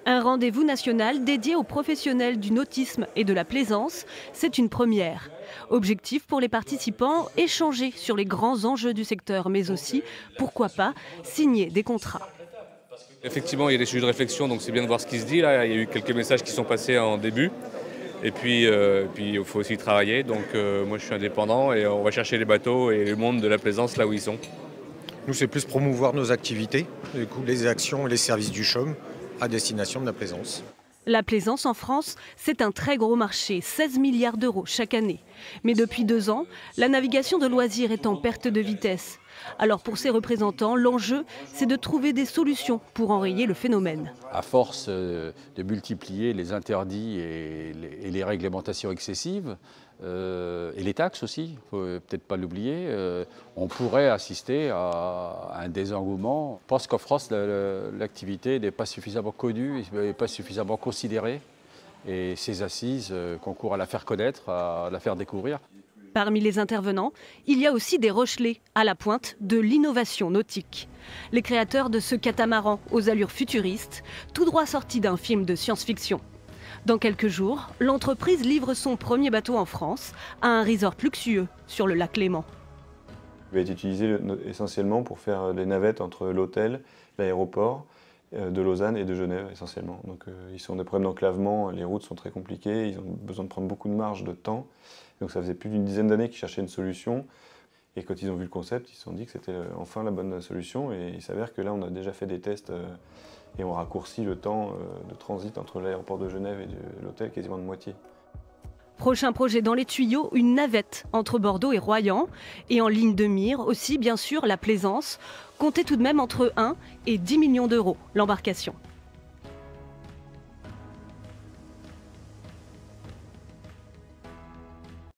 Un rendez-vous national dédié aux professionnels du nautisme et de la plaisance, c'est une première. Objectif pour les participants, échanger sur les grands enjeux du secteur, mais aussi, pourquoi pas, signer des contrats. Effectivement, il y a des sujets de réflexion, donc c'est bien de voir ce qui se dit. Là, il y a eu quelques messages qui sont passés en début. Et puis il faut aussi travailler. Donc moi, je suis indépendant et on va chercher les bateaux et le monde de la plaisance là où ils sont. Nous, c'est plus promouvoir nos activités, du coup, les actions et les services du CHUM à destination de la plaisance. La plaisance en France, c'est un très gros marché, 16 milliards d'euros chaque année. Mais depuis 2 ans, la navigation de loisirs est en perte de vitesse. Alors pour ses représentants, l'enjeu, c'est de trouver des solutions pour enrayer le phénomène. À force de multiplier les interdits et les réglementations excessives, et les taxes aussi, il ne faut peut-être pas l'oublier, on pourrait assister à un désengouement. Je pense qu'en France, l'activité n'est pas suffisamment connue, n'est pas suffisamment considérée. Et ces assises concourent à la faire connaître, à la faire découvrir. Parmi les intervenants, il y a aussi des Rochelais à la pointe de l'innovation nautique. Les créateurs de ce catamaran aux allures futuristes, tout droit sorti d'un film de science-fiction. Dans quelques jours, l'entreprise livre son premier bateau en France à un resort luxueux sur le lac Léman. Il va être utilisé essentiellement pour faire des navettes entre l'hôtel, l'aéroport de Lausanne et de Genève essentiellement. Donc ils ont des problèmes d'enclavement, les routes sont très compliquées, ils ont besoin de prendre beaucoup de marge de temps. Donc ça faisait plus d'une dizaine d'années qu'ils cherchaient une solution. Et quand ils ont vu le concept, ils se sont dit que c'était enfin la bonne solution. Et il s'avère que là, on a déjà fait des tests et on raccourcit le temps de transit entre l'aéroport de Genève et de l'hôtel quasiment de moitié. Prochain projet dans les tuyaux, une navette entre Bordeaux et Royan. Et en ligne de mire aussi, bien sûr, la plaisance. Comptez tout de même entre 1 et 10 millions d'euros l'embarcation.